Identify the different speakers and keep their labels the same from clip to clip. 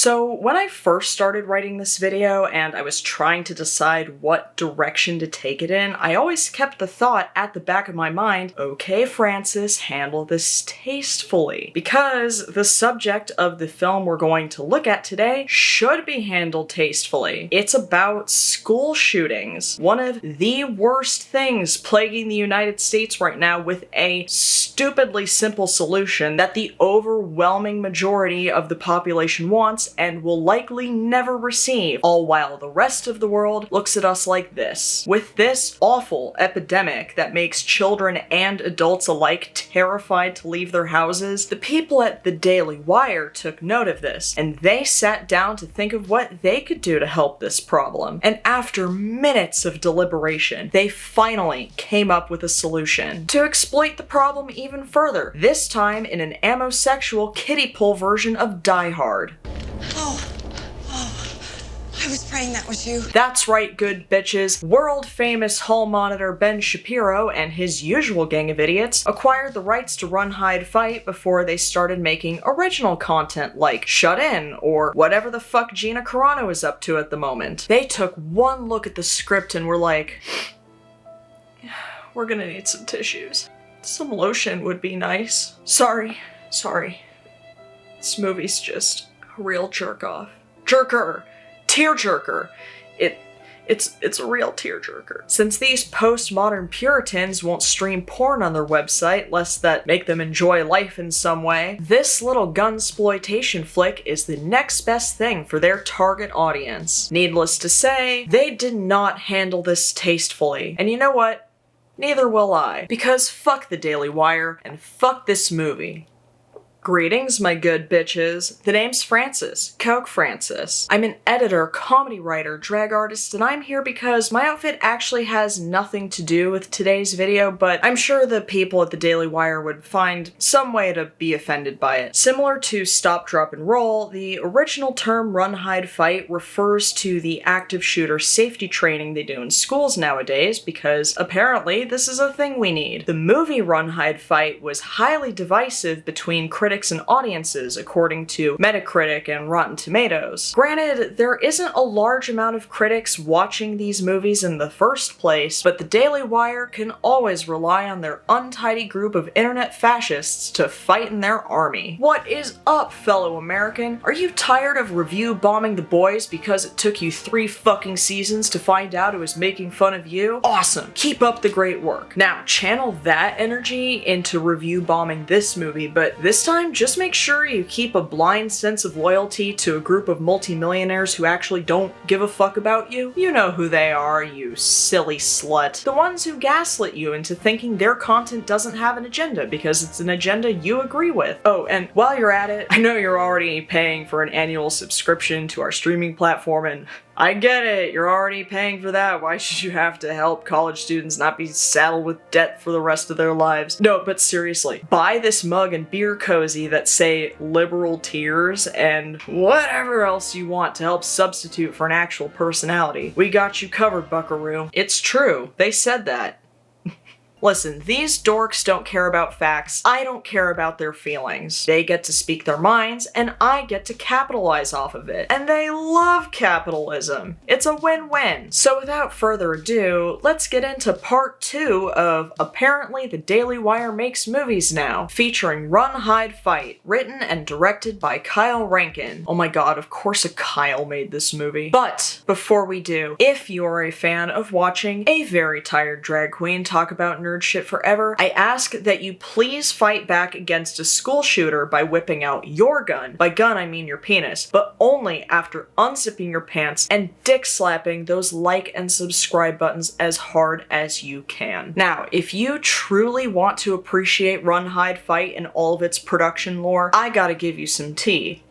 Speaker 1: So when I first started writing this video and I was trying to decide what direction to take it in, I always kept the thought at the back of my mind, okay Francis, handle this tastefully. Because the subject of the film we're going to look at today should be handled tastefully. It's about school shootings, one of the worst things plaguing the United States right now, with a stupidly simple solution that the overwhelming majority of the population wants and will likely never receive, all while the rest of the world looks at us like this. With this awful epidemic that makes children and adults alike terrified to leave their houses, the people at the Daily Wire took note of this, and they sat down to think of what they could do to help this problem. And after minutes of deliberation, they finally came up with a solution to exploit the problem even further, this time in an ammosexual kiddie pool version of Die Hard.
Speaker 2: I was praying that was you.
Speaker 1: That's right, good bitches. World-famous hall monitor Ben Shapiro and his usual gang of idiots acquired the rights to Run, Hide, Fight before they started making original content like Shut In or whatever the fuck Gina Carano is up to at the moment. They took one look at the script and were like, we're gonna need some tissues. Some lotion would be nice. Sorry. This movie's just a real jerk-off. Jerker! Tearjerker. It's a real tearjerker. Since these postmodern Puritans won't stream porn on their website lest that make them enjoy life in some way, this little gunsploitation flick is the next best thing for their target audience. Needless to say, they did not handle this tastefully. And you know what? Neither will I. Because fuck the Daily Wire and fuck this movie. Greetings, my good bitches. The name's Francis, Coke Francis. I'm an editor, comedy writer, drag artist, and I'm here because my outfit actually has nothing to do with today's video, but I'm sure the people at the Daily Wire would find some way to be offended by it. Similar to Stop, Drop, and Roll, the original term Run, Hide, Fight refers to the active shooter safety training they do in schools nowadays, because apparently this is a thing we need. The movie Run, Hide, Fight was highly divisive between critics and audiences, according to Metacritic and Rotten Tomatoes. Granted, there isn't a large amount of critics watching these movies in the first place, but the Daily Wire can always rely on their untidy group of internet fascists to fight in their army. What is up, fellow American? Are you tired of review bombing The Boys because it took you 3 fucking seasons to find out it was making fun of you? Awesome! Keep up the great work. Now, channel that energy into review bombing this movie, but this time, just make sure you keep a blind sense of loyalty to a group of multimillionaires who actually don't give a fuck about you. You know who they are, you silly slut. The ones who gaslit you into thinking their content doesn't have an agenda because it's an agenda you agree with. Oh, and while you're at it, I know you're already paying for an annual subscription to our streaming platform, and I get it, you're already paying for that. Why should you have to help college students not be saddled with debt for the rest of their lives? No, but seriously, buy this mug and beer cozy that say liberal tears and whatever else you want to help substitute for an actual personality. We got you covered, buckaroo. It's true, they said that. Listen, these dorks don't care about facts, I don't care about their feelings. They get to speak their minds, and I get to capitalize off of it. And they love capitalism. It's a win-win. So without further ado, let's get into part 2 of Apparently the Daily Wire Makes Movies Now, featuring Run, Hide, Fight, written and directed by Kyle Rankin. Oh my god, of course a Kyle made this movie. But before we do, if you're a fan of watching a very tired drag queen talk about nerd shit forever, I ask that you please fight back against a school shooter by whipping out your gun. By gun, I mean your penis, but only after unzipping your pants and dick slapping those like and subscribe buttons as hard as you can. Now, if you truly want to appreciate Run, Hide, Fight and all of its production lore, I gotta give you some tea.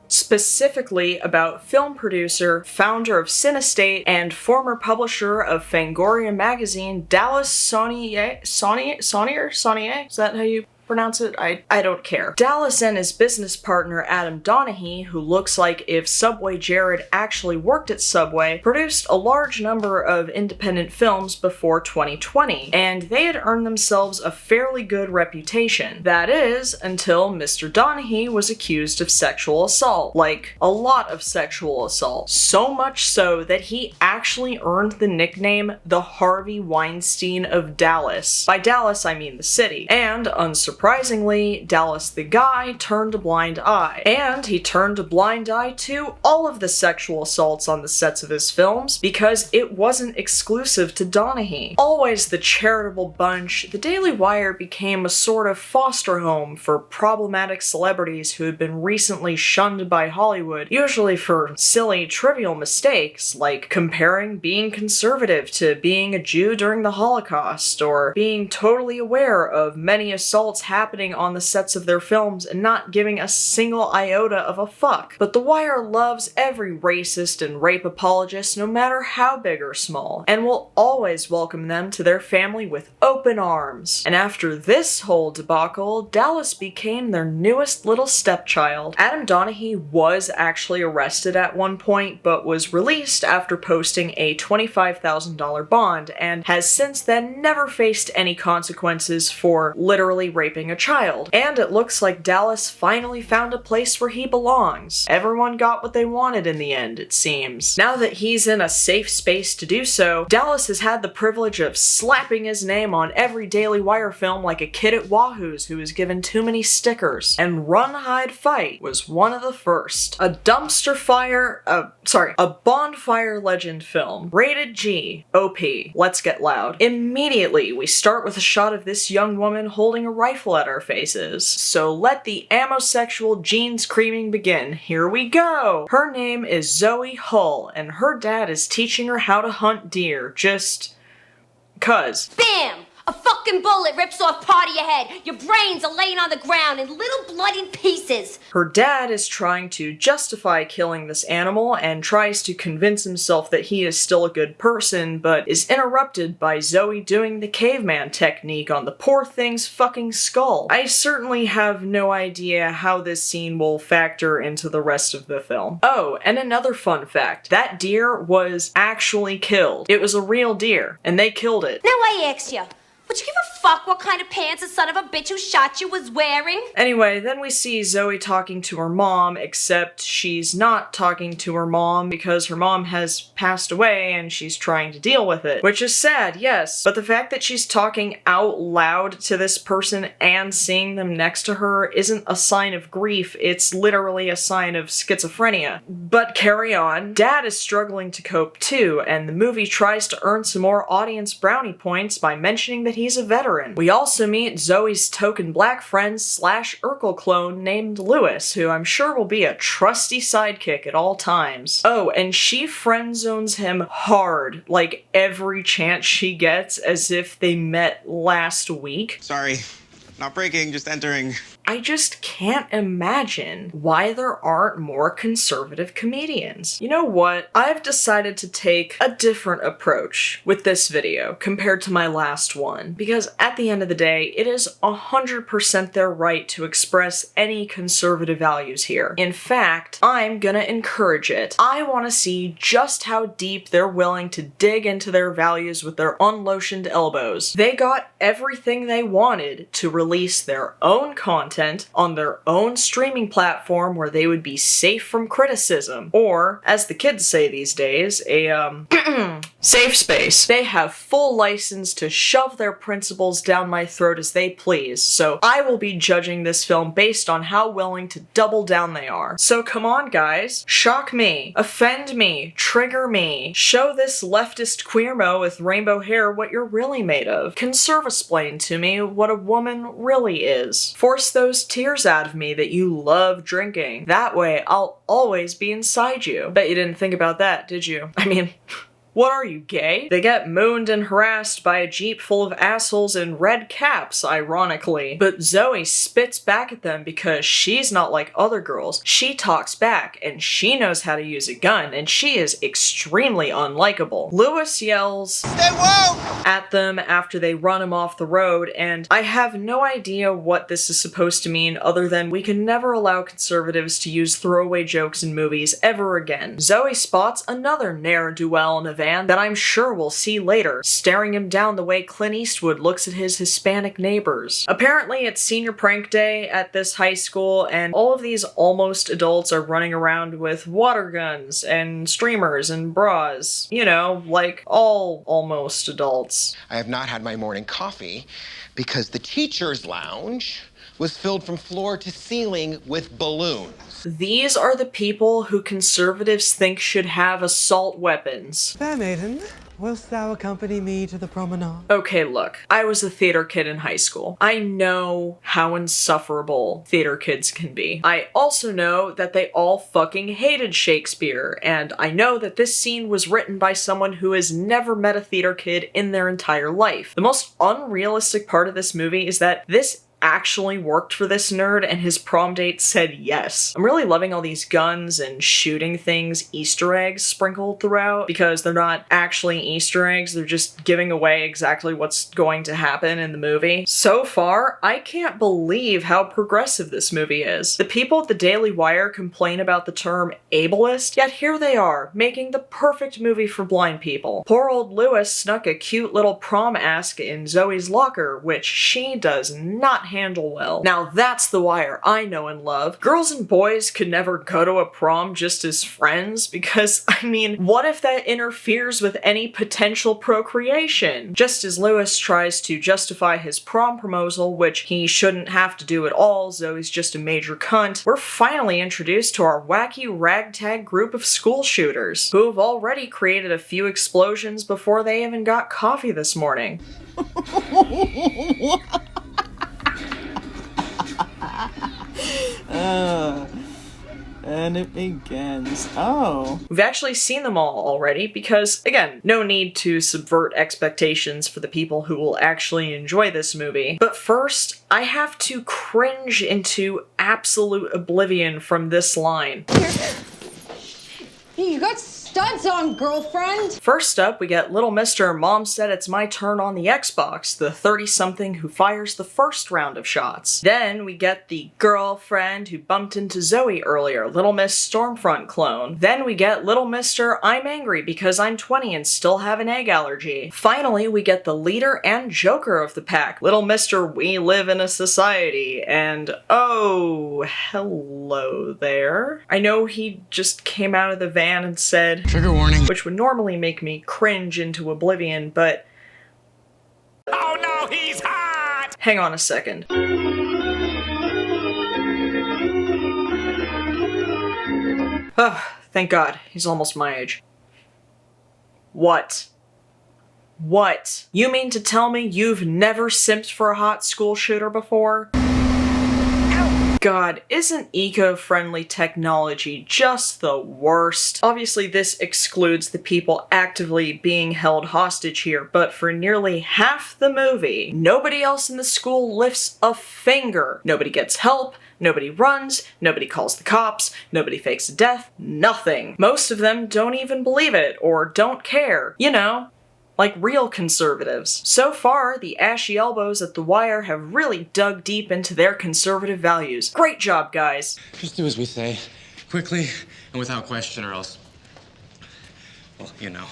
Speaker 1: Specifically about film producer, founder of Cinestate, and former publisher of Fangoria magazine, Dallas Saunier? Is that how you pronounce it? I don't care. Dallas and his business partner Adam Donaghy, who looks like if Subway Jared actually worked at Subway, produced a large number of independent films before 2020, and they had earned themselves a fairly good reputation. That is, until Mr. Donaghy was accused of sexual assault. Like, a lot of sexual assault. So much so that he actually earned the nickname the Harvey Weinstein of Dallas. By Dallas, I mean the city. And, unsurprisingly, Dallas the guy turned a blind eye. And he turned a blind eye to all of the sexual assaults on the sets of his films because it wasn't exclusive to Donaghy. Always the charitable bunch, the Daily Wire became a sort of foster home for problematic celebrities who had been recently shunned by Hollywood, usually for silly, trivial mistakes like comparing being conservative to being a Jew during the Holocaust, or being totally aware of many assaults happening on the sets of their films and not giving a single iota of a fuck. But The Wire loves every racist and rape apologist no matter how big or small, and will always welcome them to their family with open arms. And after this whole debacle, Dallas became their newest little stepchild. Adam Donaghy was actually arrested at one point, but was released after posting a $25,000 bond, and has since then never faced any consequences for literally raping a child. And it looks like Dallas finally found a place where he belongs. Everyone got what they wanted in the end, it seems. Now that he's in a safe space to do so, Dallas has had the privilege of slapping his name on every Daily Wire film like a kid at Wahoo's who was given too many stickers. And Run, Hide, Fight was one of the first. A Bonfire Legend film. Rated G. OP. Let's get loud. Immediately, we start with a shot of this young woman holding a rifle at our faces. So let the amosexual gene screaming begin. Here we go! Her name is Zoe Hull, and her dad is teaching her how to hunt deer. Just 'cause.
Speaker 3: Bam! A fucking bullet rips off part of your head. Your brains are laying on the ground in little bloody pieces.
Speaker 1: Her dad is trying to justify killing this animal and tries to convince himself that he is still a good person, but is interrupted by Zoe doing the caveman technique on the poor thing's fucking skull. I certainly have no idea how this scene will factor into the rest of the film. Oh, and another fun fact. That deer was actually killed. It was a real deer, and they killed it.
Speaker 3: Now I ask you, would you give a fuck what kind of pants the son of a bitch who shot you was wearing?
Speaker 1: Anyway, then we see Zoe talking to her mom, except she's not talking to her mom because her mom has passed away and she's trying to deal with it. Which is sad, yes, but the fact that she's talking out loud to this person and seeing them next to her isn't a sign of grief, it's literally a sign of schizophrenia. But carry on. Dad is struggling to cope too, and the movie tries to earn some more audience brownie points by mentioning that he's a veteran. We also meet Zoe's token black friend slash Urkel clone named Lewis, who I'm sure will be a trusty sidekick at all times. Oh, and she friend zones him hard, like every chance she gets, as if they met last week.
Speaker 4: Sorry, not breaking, just entering.
Speaker 1: I just can't imagine why there aren't more conservative comedians. You know what? I've decided to take a different approach with this video compared to my last one, because at the end of the day, it is 100% their right to express any conservative values here. In fact, I'm gonna encourage it. I want to see just how deep they're willing to dig into their values with their unlotioned elbows. They got everything they wanted to release their own content on their own streaming platform where they would be safe from criticism, or, as the kids say these days, a, safe space. They have full license to shove their principles down my throat as they please, so I will be judging this film based on how willing to double down they are. So come on, guys. Shock me. Offend me. Trigger me. Show this leftist queermo with rainbow hair what you're really made of. Conserve-explain to me what a woman really is. Force those tears out of me that you love drinking. That way, I'll always be inside you. Bet you didn't think about that, did you? I mean, What are you, gay? They get mooned and harassed by a jeep full of assholes in red caps, ironically. But Zoe spits back at them because she's not like other girls. She talks back, and she knows how to use a gun, and she is extremely unlikable. Lewis yells
Speaker 4: Stay woke!
Speaker 1: at them after they run him off the road, and I have no idea what this is supposed to mean other than we can never allow conservatives to use throwaway jokes in movies ever again. Zoe spots another ne'er-do-well in a van that I'm sure we'll see later, staring him down the way Clint Eastwood looks at his Hispanic neighbors. Apparently it's senior prank day at this high school, and all of these almost adults are running around with water guns and streamers and bras. You know, like all almost adults.
Speaker 5: I have not had my morning coffee because the teacher's lounge was filled from floor to ceiling with balloons.
Speaker 1: These are the people who conservatives think should have assault weapons.
Speaker 6: Fair maiden, wilt thou accompany me to the promenade?
Speaker 1: Okay, look, I was a theater kid in high school. I know how insufferable theater kids can be. I also know that they all fucking hated Shakespeare, and I know that this scene was written by someone who has never met a theater kid in their entire life. The most unrealistic part of this movie is that this actually worked for this nerd and his prom date said yes. I'm really loving all these guns and shooting things, Easter eggs sprinkled throughout, because they're not actually Easter eggs, they're just giving away exactly what's going to happen in the movie. So far, I can't believe how progressive this movie is. The people at the Daily Wire complain about the term ableist, yet here they are, making the perfect movie for blind people. Poor old Lewis snuck a cute little prom ask in Zoe's locker, which she does not handle well. Now that's the Wire I know and love. Girls and boys could never go to a prom just as friends because, I mean, what if that interferes with any potential procreation? Just as Lewis tries to justify his prom proposal, which he shouldn't have to do at all, Zoe's just a major cunt, we're finally introduced to our wacky ragtag group of school shooters, who have already created a few explosions before they even got coffee this morning.
Speaker 7: And it begins. Oh.
Speaker 1: We've actually seen them all already because, again, no need to subvert expectations for the people who will actually enjoy this movie. But first, I have to cringe into absolute oblivion from this line.
Speaker 2: You got studs on, girlfriend.
Speaker 1: First up, we get Little Mr. Mom Said It's My Turn on the Xbox, the 30-something who fires the first round of shots. Then we get the girlfriend who bumped into Zoe earlier, Little Miss Stormfront clone. Then we get Little Mr. I'm angry because I'm 20 and still have an egg allergy. Finally, we get the leader and joker of the pack, Little Mr. We Live in a Society, and oh, hello there. I know he just came out of the van and said,
Speaker 4: Trigger warning.
Speaker 1: which would normally make me cringe into oblivion, but
Speaker 8: Oh no, he's hot!
Speaker 1: hang on a second. Oh, thank God, he's almost my age. What? What? You mean to tell me you've never simped for a hot school shooter before? God, isn't eco-friendly technology just the worst? Obviously, this excludes the people actively being held hostage here, but for nearly half the movie, nobody else in the school lifts a finger. Nobody gets help, nobody runs, nobody calls the cops, nobody fakes a death, nothing. Most of them don't even believe it, or don't care. You know, like real conservatives. So far, the ashy elbows at the Wire have really dug deep into their conservative values. Great job, guys.
Speaker 9: Just do as we say, quickly and without question, or else, well, you know.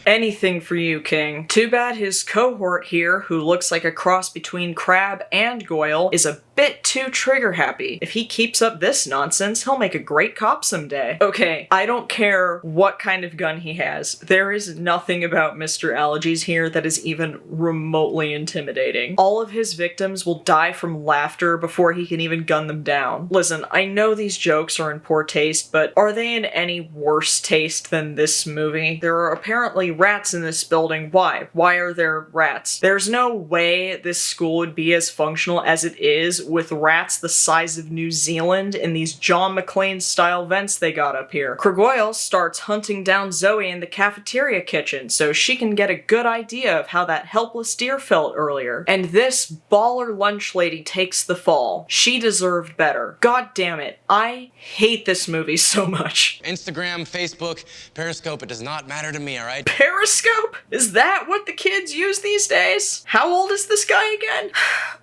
Speaker 1: Anything for you, King. Too bad his cohort here, who looks like a cross between Crab and Goyle, is a bit too trigger happy. If he keeps up this nonsense, he'll make a great cop someday. Okay, I don't care what kind of gun he has. There is nothing about Mr. Allergies here that is even remotely intimidating. All of his victims will die from laughter before he can even gun them down. Listen, I know these jokes are in poor taste, but are they in any worse taste than this movie? There are apparently rats in this building. Why? Why are there rats? There's no way this school would be as functional as it is with rats the size of New Zealand in these John McClane-style vents they got up here. Krigoyle starts hunting down Zoe in the cafeteria kitchen so she can get a good idea of how that helpless deer felt earlier. And this baller lunch lady takes the fall. She deserved better. God damn it. I hate this movie so much.
Speaker 9: Instagram, Facebook, Periscope, it does not matter to me, all right?
Speaker 1: Periscope? Is that what the kids use these days? How old is this guy again?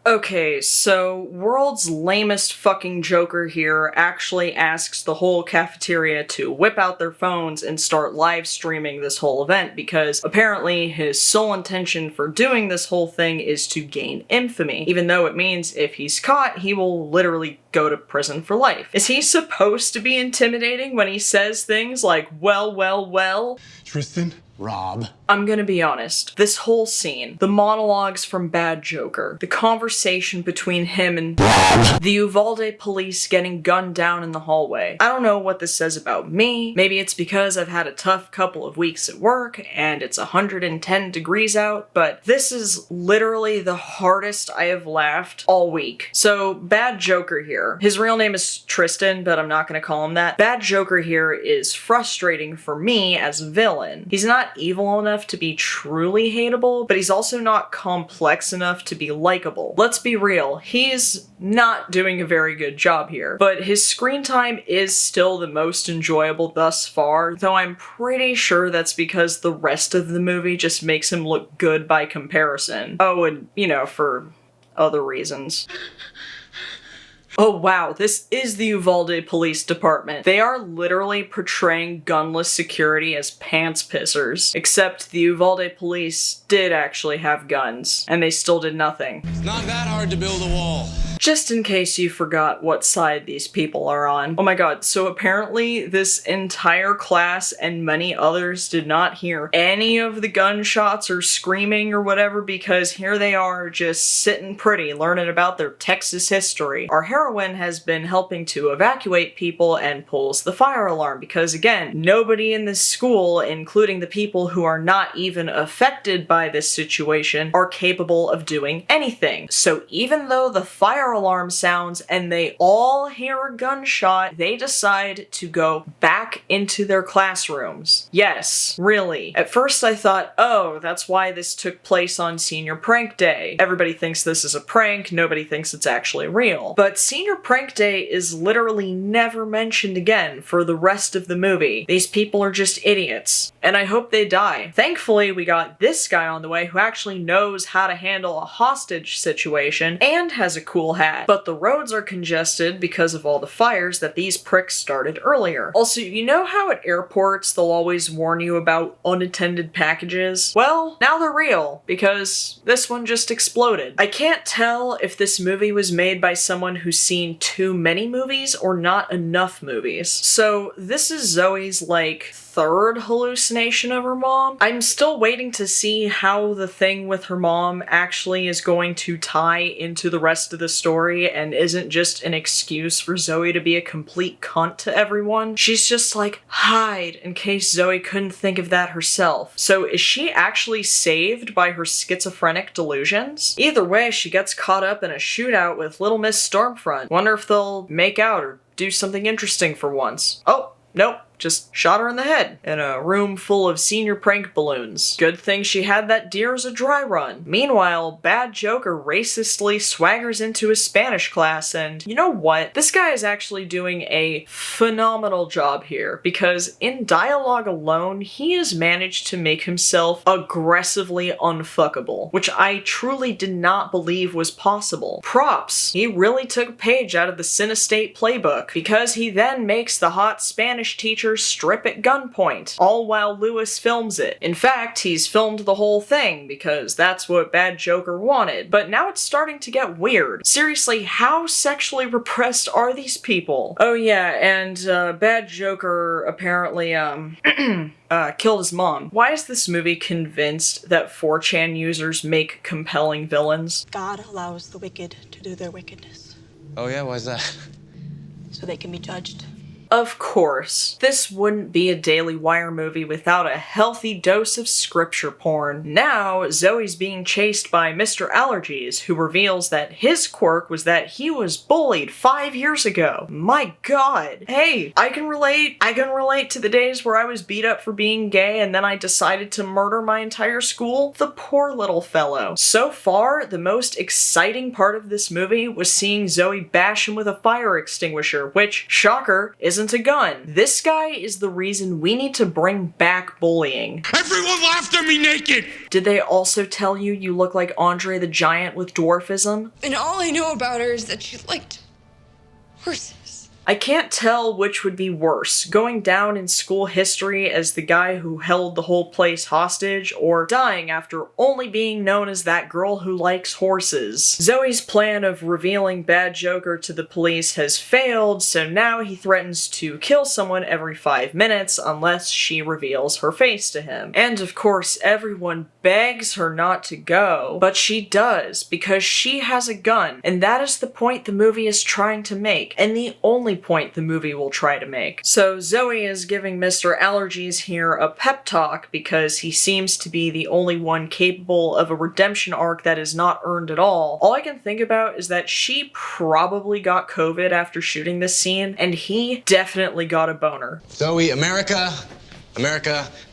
Speaker 1: Okay, so world's lamest fucking Joker here actually asks the whole cafeteria to whip out their phones and start live streaming this whole event because apparently his sole intention for doing this whole thing is to gain infamy, even though it means if he's caught, he will literally go to prison for life. Is he supposed to be intimidating when he says things like, well, well, well?
Speaker 9: Tristan? Rob?
Speaker 1: I'm gonna be honest. This whole scene, the monologues from Bad Joker, the conversation between him and the Uvalde police getting gunned down in the hallway. I don't know what this says about me. Maybe it's because I've had a tough couple of weeks at work and it's 110 degrees out, but this is literally the hardest I have laughed all week. So, Bad Joker here. His real name is Tristan, but I'm not gonna call him that. Bad Joker here is frustrating for me as a villain. He's not evil enough to be truly hateable, but he's also not complex enough to be likable. Let's be real, he's not doing a very good job here, but his screen time is still the most enjoyable thus far, though I'm pretty sure that's because the rest of the movie just makes him look good by comparison. Oh, and, you know, for other reasons. Oh wow, this is the Uvalde Police Department. They are literally portraying gunless security as pants pissers. Except the Uvalde Police did actually have guns, and they still did nothing.
Speaker 9: It's not that hard to build a wall.
Speaker 1: Just in case you forgot what side these people are on. Oh my god, so apparently this entire class and many others did not hear any of the gunshots or screaming or whatever because here they are just sitting pretty learning about their Texas history. Our heroine has been helping to evacuate people and pulls the fire alarm because again, nobody in this school, including the people who are not even affected by this situation, are capable of doing anything. So even though the fire alarm sounds and they all hear a gunshot, they decide to go back into their classrooms. Yes, really. At first I thought, oh, that's why this took place on Senior Prank Day. Everybody thinks this is a prank, nobody thinks it's actually real. But Senior Prank Day is literally never mentioned again for the rest of the movie. These people are just idiots, and I hope they die. Thankfully, we got this guy on the way who actually knows how to handle a hostage situation and has a cool hat, but the roads are congested because of all the fires that these pricks started earlier. Also, you know how at airports they'll always warn you about unattended packages? Well, now they're real, because this one just exploded. I can't tell if this movie was made by someone who's seen too many movies or not enough movies. So this is Zoe's, like, third hallucination of her mom. I'm still waiting to see how the thing with her mom actually is going to tie into the rest of the story and isn't just an excuse for Zoe to be a complete cunt to everyone. She's just like, hide, in case Zoe couldn't think of that herself. So is she actually saved by her schizophrenic delusions? Either way, she gets caught up in a shootout with Little Miss Stormfront. Wonder if they'll make out or do something interesting for once. Oh, nope. Just shot her in the head in a room full of senior prank balloons. Good thing she had that deer as a dry run. Meanwhile, Bad Joker racistly swaggers into his Spanish class and you know what? This guy is actually doing a phenomenal job here because in dialogue alone, he has managed to make himself aggressively unfuckable, which I truly did not believe was possible. Props! He really took a page out of the Cinestate playbook because he then makes the hot Spanish teacher strip at gunpoint, all while Lewis films it. In fact, he's filmed the whole thing because that's what Bad Joker wanted, but now it's starting to get weird. Seriously, how sexually repressed are these people? Oh yeah, and Bad Joker apparently, killed his mom. Why is this movie convinced that 4chan users make compelling villains?
Speaker 10: God allows the wicked to do their wickedness.
Speaker 9: Oh yeah, why's that?
Speaker 10: So they can be judged.
Speaker 1: Of course, this wouldn't be a Daily Wire movie without a healthy dose of scripture porn. Now, Zoe's being chased by Mr. Allergies, who reveals that his quirk was that he was bullied 5 years ago. My god. Hey, I can relate to the days where I was beat up for being gay and then I decided to murder my entire school. The poor little fellow. So far, the most exciting part of this movie was seeing Zoe bash him with a fire extinguisher, which, shocker, isn't a gun. This guy is the reason we need to bring back bullying.
Speaker 8: Everyone laughed at me naked!
Speaker 1: Did they also tell you you look like Andre the Giant with dwarfism?
Speaker 2: And all I know about her is that she liked horses.
Speaker 1: I can't tell which would be worse, going down in school history as the guy who held the whole place hostage, or dying after only being known as that girl who likes horses. Zoe's plan of revealing Bad Joker to the police has failed, so now he threatens to kill someone every 5 minutes unless she reveals her face to him. And of course, everyone begs her not to go, but she does, because she has a gun, and that is the point the movie is trying to make, and the only point the movie will try to make. So Zoe is giving Mr. Allergies here a pep talk because he seems to be the only one capable of a redemption arc that is not earned at all. All I can think about is that she probably got COVID after shooting this scene, and he definitely got a boner.
Speaker 9: Zoe, America,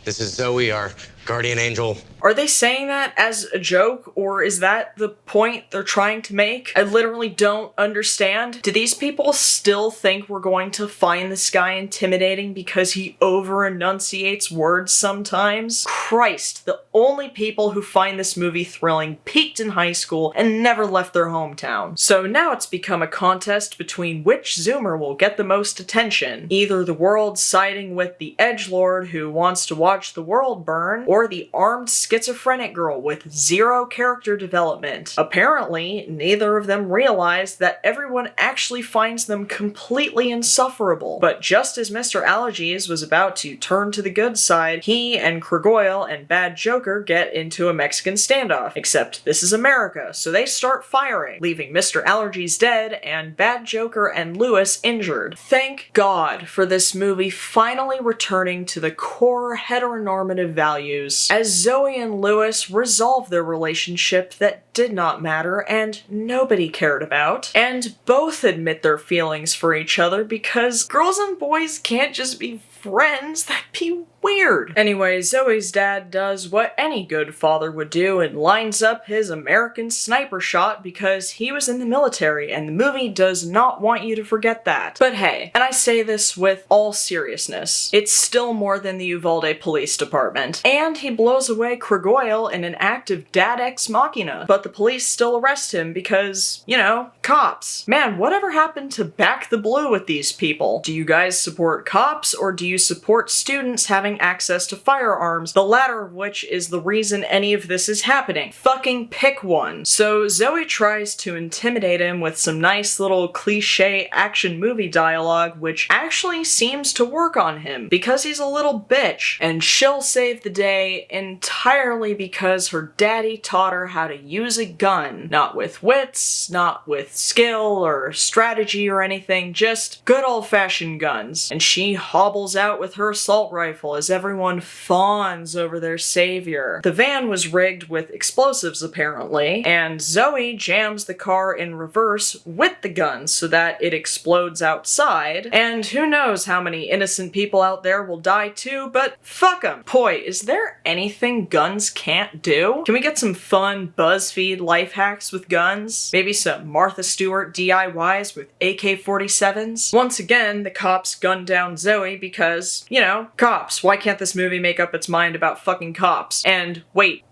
Speaker 9: this is Zoe, our guardian angel.
Speaker 1: Are they saying that as a joke, or is that the point they're trying to make? I literally don't understand. Do these people still think we're going to find this guy intimidating because he over-enunciates words sometimes? Christ, the only people who find this movie thrilling peaked in high school and never left their hometown. So now it's become a contest between which Zoomer will get the most attention. Either the world siding with the edgelord who wants to watch the world burn, or the armed schizophrenic girl with zero character development. Apparently, neither of them realized that everyone actually finds them completely insufferable. But just as Mr. Allergies was about to turn to the good side, he and Krigoyle and Bad Joker get into a Mexican standoff. Except this is America, so they start firing, leaving Mr. Allergies dead and Bad Joker and Lewis injured. Thank God for this movie finally returning to the core heteronormative values, as Zoe and Lewis resolve their relationship that did not matter and nobody cared about, and both admit their feelings for each other because girls and boys can't just be friends. That'd be weird. Anyway, Zoe's dad does what any good father would do and lines up his American sniper shot because he was in the military, and the movie does not want you to forget that. But hey, and I say this with all seriousness, it's still more than the Uvalde Police Department. And he blows away Krigoyle in an act of dad ex machina, but the police still arrest him because, you know, cops. Man, whatever happened to back the blue with these people? Do you guys support cops, or do you support students having access to firearms, the latter of which is the reason any of this is happening? Fucking pick one. So Zoe tries to intimidate him with some nice little cliche action movie dialogue, which actually seems to work on him because he's a little bitch, and she'll save the day entirely because her daddy taught her how to use a gun. Not with wits, not with skill or strategy or anything, just good old-fashioned guns. And she hobbles out with her assault rifle as everyone fawns over their savior. The van was rigged with explosives apparently, and Zoe jams the car in reverse with the gun so that it explodes outside, and who knows how many innocent people out there will die too, but fuck 'em. Boy, is there anything guns can't do? Can we get some fun BuzzFeed life hacks with guns? Maybe some Martha Stewart DIYs with AK-47s? Once again, the cops gun down Zoe because, you know, cops. Why can't this movie make up its mind about fucking cops? And wait,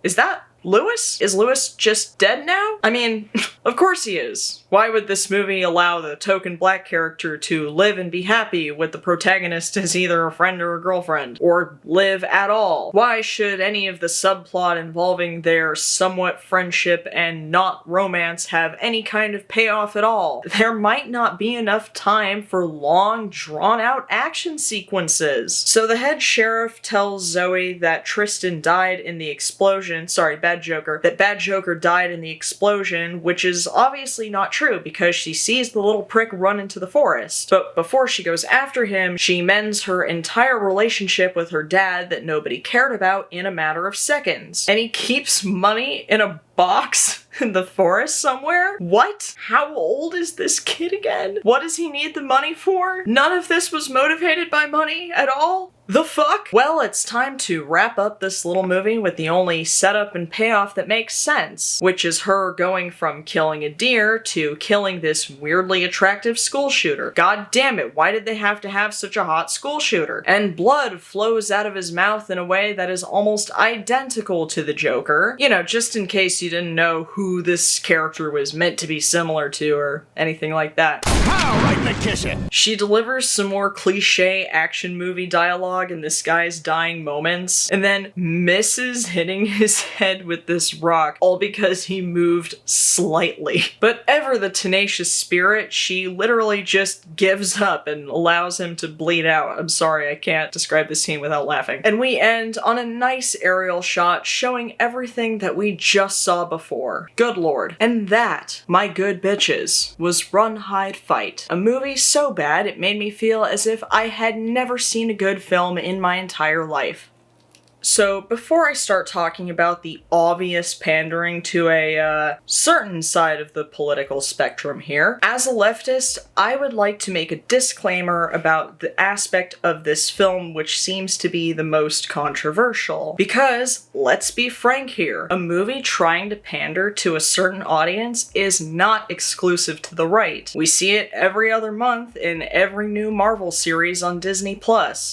Speaker 1: is that Lewis? Is Lewis just dead now? I mean, of course he is. Why would this movie allow the token black character to live and be happy with the protagonist as either a friend or a girlfriend? Or live at all? Why should any of the subplot involving their somewhat friendship and not romance have any kind of payoff at all? There might not be enough time for long, drawn-out action sequences. So the head sheriff tells Zoe that Tristan died in the explosion. Sorry, Bad Bad Joker that Bad Joker died in the explosion, which is obviously not true because she sees the little prick run into the forest. But before she goes after him, she mends her entire relationship with her dad that nobody cared about in a matter of seconds. And he keeps money in a box in the forest somewhere? What? How old is this kid again? What does he need the money for? None of this was motivated by money at all? The fuck? Well, it's time to wrap up this little movie with the only setup and payoff that makes sense, which is her going from killing a deer to killing this weirdly attractive school shooter. God damn it, why did they have to have such a hot school shooter? And blood flows out of his mouth in a way that is almost identical to the Joker. You know, just in case you didn't know who this character was meant to be similar to or anything like that.
Speaker 8: Right in the kitchen.
Speaker 1: She delivers some more cliche action movie dialogue in this guy's dying moments, and then misses hitting his head with this rock, all because he moved slightly. But ever the tenacious spirit, she literally just gives up and allows him to bleed out. I'm sorry, I can't describe this scene without laughing. And we end on a nice aerial shot showing everything that we just saw before. Good lord. And that, my good bitches, was Run, Hide, Fight. A movie so bad it made me feel as if I had never seen a good film in my entire life. So before I start talking about the obvious pandering to a certain side of the political spectrum here, as a leftist, I would like to make a disclaimer about the aspect of this film which seems to be the most controversial. Because, let's be frank here, a movie trying to pander to a certain audience is not exclusive to the right. We see it every other month in every new Marvel series on Disney+.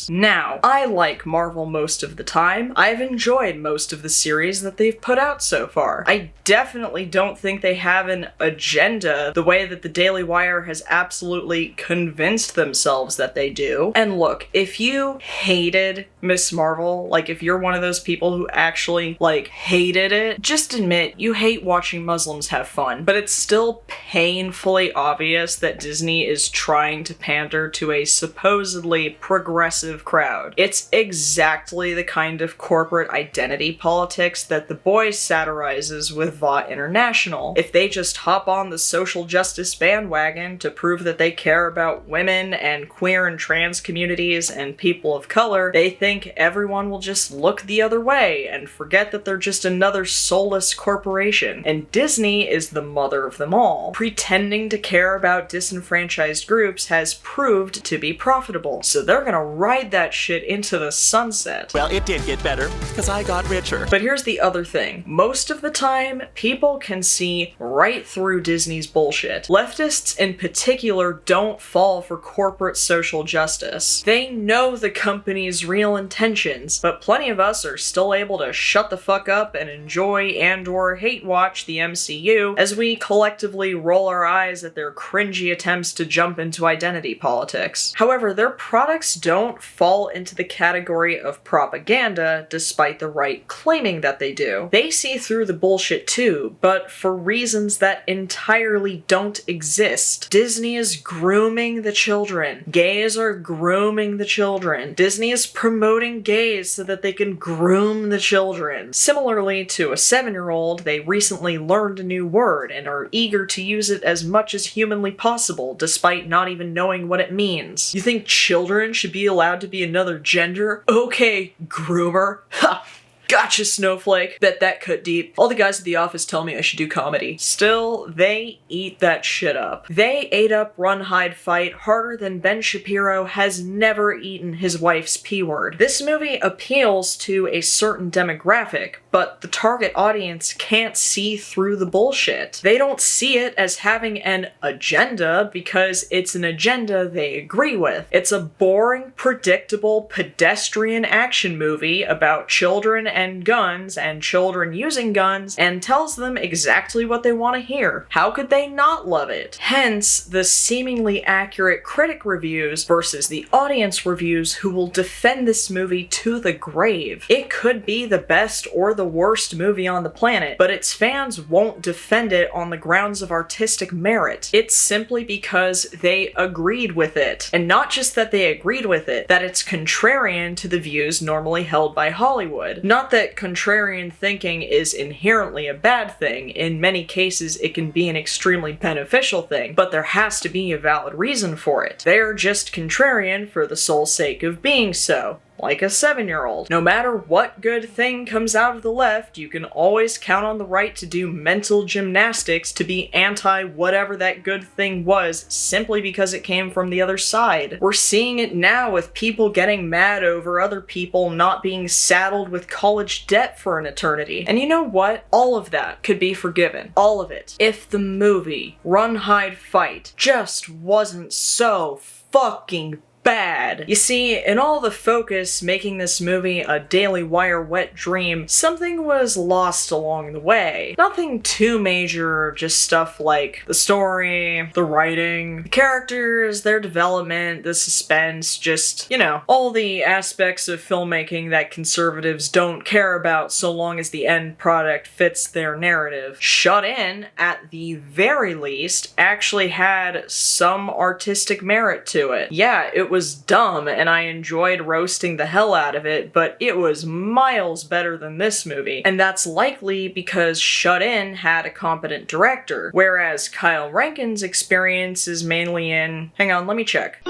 Speaker 1: Now, I like Marvel most of the time. I've enjoyed most of the series that they've put out so far. I definitely don't think they have an agenda the way that the Daily Wire has absolutely convinced themselves that they do. And look, if you hated Miss Marvel, like if you're one of those people who actually, like, hated it, just admit you hate watching Muslims have fun. But it's still painfully obvious that Disney is trying to pander to a supposedly progressive crowd. It's exactly the kind of corporate identity politics that The Boys satirizes with Vought International. If they just hop on the social justice bandwagon to prove that they care about women and queer and trans communities and people of color, they think everyone will just look the other way and forget that they're just another soulless corporation. And Disney is the mother of them all. Pretending to care about disenfranchised groups has proved to be profitable, so they're gonna ride that shit into the sunset.
Speaker 10: Well, it did get better, because I got richer.
Speaker 1: But here's the other thing. Most of the time, people can see right through Disney's bullshit. Leftists in particular don't fall for corporate social justice. They know the company's real intentions, but plenty of us are still able to shut the fuck up and enjoy and/or hate watch the MCU as we collectively roll our eyes at their cringy attempts to jump into identity politics. However, their products don't fall into the category of propaganda, despite the right claiming that they do. They see through the bullshit too, but for reasons that entirely don't exist. Disney is grooming the children. Gays are grooming the children. Disney is promoting gays so that they can groom the children. Similarly to a 7-year-old, they recently learned a new word and are eager to use it as much as humanly possible, despite not even knowing what it means. You think children should be allowed to be another gender? Okay, groomer. Ha! Gotcha, snowflake. Bet that cut deep. All the guys at the office tell me I should do comedy. Still, they eat that shit up. They ate up Run, Hide, Fight harder than Ben Shapiro has never eaten his wife's P-word. This movie appeals to a certain demographic, but the target audience can't see through the bullshit. They don't see it as having an agenda because it's an agenda they agree with. It's a boring, predictable, pedestrian action movie about children and guns and children using guns and tells them exactly what they want to hear. How could they not love it? Hence, the seemingly accurate critic reviews versus the audience reviews who will defend this movie to the grave. It could be the best or the worst movie on the planet, but its fans won't defend it on the grounds of artistic merit. It's simply because they agreed with it. And not just that they agreed with it, that it's contrarian to the views normally held by Hollywood. None Not that contrarian thinking is inherently a bad thing. In many cases, it can be an extremely beneficial thing, but there has to be a valid reason for it. They're just contrarian for the sole sake of being so. Like a 7-year-old. No matter what good thing comes out of the left, you can always count on the right to do mental gymnastics to be anti whatever that good thing was, simply because it came from the other side. We're seeing it now with people getting mad over other people not being saddled with college debt for an eternity. And you know what? All of that could be forgiven. All of it. If the movie Run, Hide, Fight just wasn't so fucking bad. You see, in all the focus making this movie a Daily Wire wet dream, something was lost along the way. Nothing too major, just stuff like the story, the writing, the characters, their development, the suspense, just, you know, all the aspects of filmmaking that conservatives don't care about so long as the end product fits their narrative. Shut In, at the very least, actually had some artistic merit to it. Yeah, it was dumb and I enjoyed roasting the hell out of it, but it was miles better than this movie. And that's likely because Shut In had a competent director, whereas Kyle Rankin's experience is mainly in... Hang on, let me check.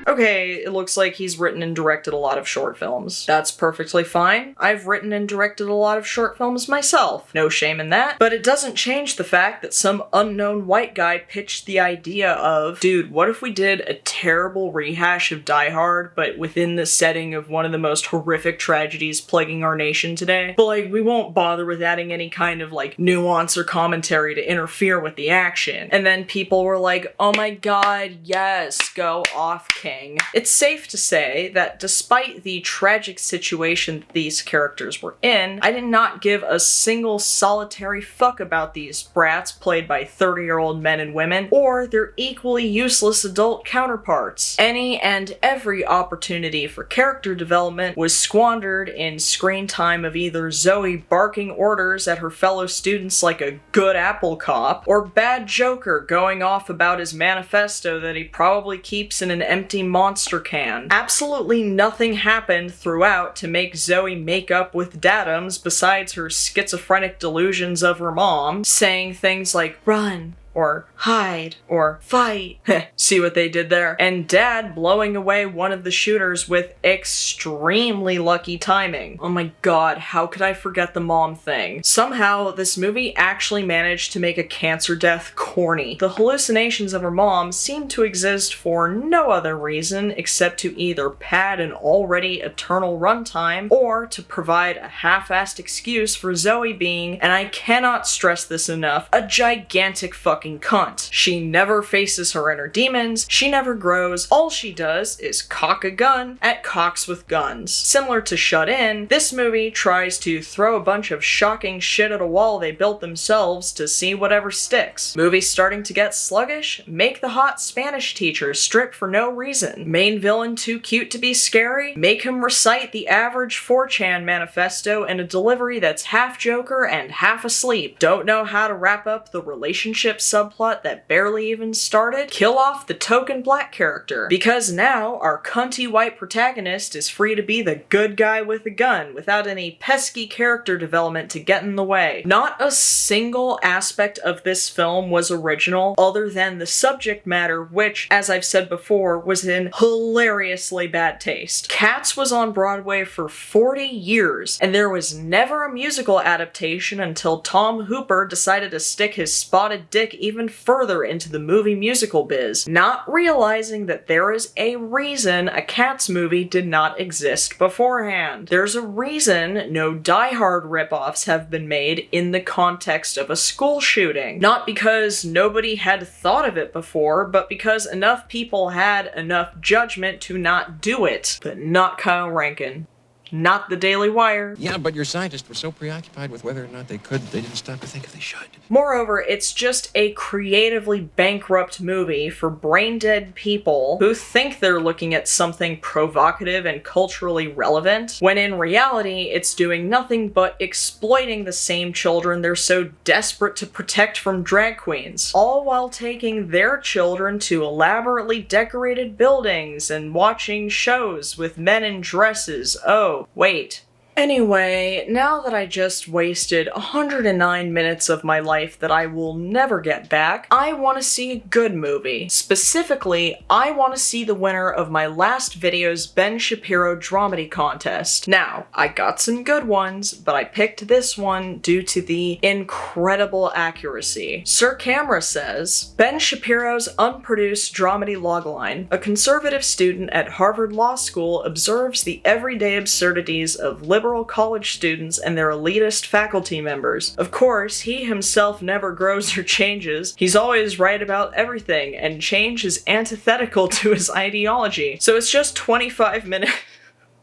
Speaker 1: Okay, it looks like he's written and directed a lot of short films. That's perfectly fine. I've written and directed a lot of short films myself. No shame in that. But it doesn't change the fact that some unknown white guy pitched the idea of, dude, what if we did a terrible rehash of Die Hard, but within the setting of one of the most horrific tragedies plaguing our nation today? But like, we won't bother with adding any kind of like nuance or commentary to interfere with the action. And then people were like, oh my god, yes, go off, King. It's safe to say that despite the tragic situation that these characters were in, I did not give a single solitary fuck about these brats played by 30-year-old men and women, or their equally useless adult counterparts. Any and every opportunity for character development was squandered in screen time of either Zoe barking orders at her fellow students like a good Apple cop, or Bad Joker going off about his manifesto that he probably keeps in an empty monster can. Absolutely nothing happened throughout to make Zoe make up with Dadums besides her schizophrenic delusions of her mom, saying things like, run, or hide, or fight. See what they did there? And Dad blowing away one of the shooters with extremely lucky timing. Oh my god, how could I forget the mom thing? Somehow, this movie actually managed to make a cancer death corny. The hallucinations of her mom seem to exist for no other reason except to either pad an already eternal runtime, or to provide a half-assed excuse for Zoe being, and I cannot stress this enough, a gigantic fucking cunt. She never faces her inner demons, she never grows, all she does is cock a gun at cocks with guns. Similar to Shut In, this movie tries to throw a bunch of shocking shit at a wall they built themselves to see whatever sticks. Movie starting to get sluggish? Make the hot Spanish teacher strip for no reason. Main villain too cute to be scary? Make him recite the average 4chan manifesto in a delivery that's half Joker and half asleep. Don't know how to wrap up the relationship subplot that barely even started? Kill off the token black character. Because now, our cunty white protagonist is free to be the good guy with a gun, without any pesky character development to get in the way. Not a single aspect of this film was original, other than the subject matter, which, as I've said before, was in hilariously bad taste. Cats was on Broadway for 40 years, and there was never a musical adaptation until Tom Hooper decided to stick his spotted dick even further into the movie musical biz, not realizing that there is a reason a Cats movie did not exist beforehand. There's a reason no Die Hard ripoffs have been made in the context of a school shooting. Not because nobody had thought of it before, but because enough people had enough judgment to not do it. But not Kyle Rankin. not the Daily Wire.
Speaker 11: Yeah, but your scientists were so preoccupied with whether or not they could, they didn't stop to think if they should.
Speaker 1: Moreover, it's just a creatively bankrupt movie for brain-dead people who think they're looking at something provocative and culturally relevant, when in reality, it's doing nothing but exploiting the same children they're so desperate to protect from drag queens, all while taking their children to elaborately decorated buildings and watching shows with men in dresses. Oh, wait. Anyway, now that I just wasted 109 minutes of my life that I will never get back, I want to see a good movie. Specifically, I want to see the winner of my last video's Ben Shapiro dramedy contest. Now, I got some good ones, but I picked this one due to the incredible accuracy. Sir Camera says, Ben Shapiro's unproduced dramedy logline. A conservative student at Harvard Law School observes the everyday absurdities of liberal college students and their elitist faculty members. Of course, he himself never grows or changes. He's always right about everything, and change is antithetical to his ideology. So it's just 25 minutes.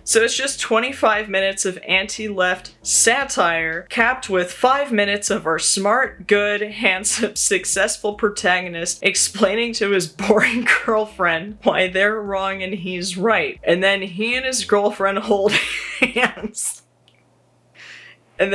Speaker 1: So it's just 25 minutes of anti-left satire, capped with 5 minutes of our smart, good, handsome, successful protagonist explaining to his boring girlfriend why they're wrong and he's right. And then he and his girlfriend hold hands. It's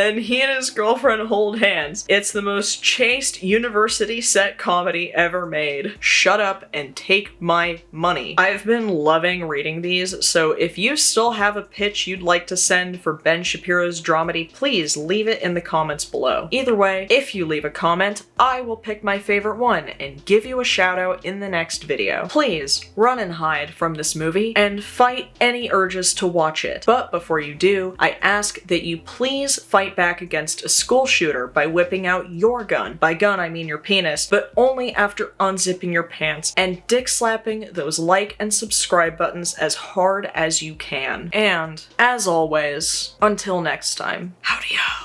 Speaker 1: the most chaste university set comedy ever made. Shut up and take my money. I've been loving reading these, so if you still have a pitch you'd like to send for Ben Shapiro's dramedy, please leave it in the comments below. Either way, if you leave a comment, I will pick my favorite one and give you a shout out in the next video. Please run and hide from this movie and fight any urges to watch it. But before you do, I ask that you please fight back against a school shooter by whipping out your gun. By gun, I mean your penis, but only after unzipping your pants and dick slapping those like and subscribe buttons as hard as you can. And, as always, until next time, howdy-o.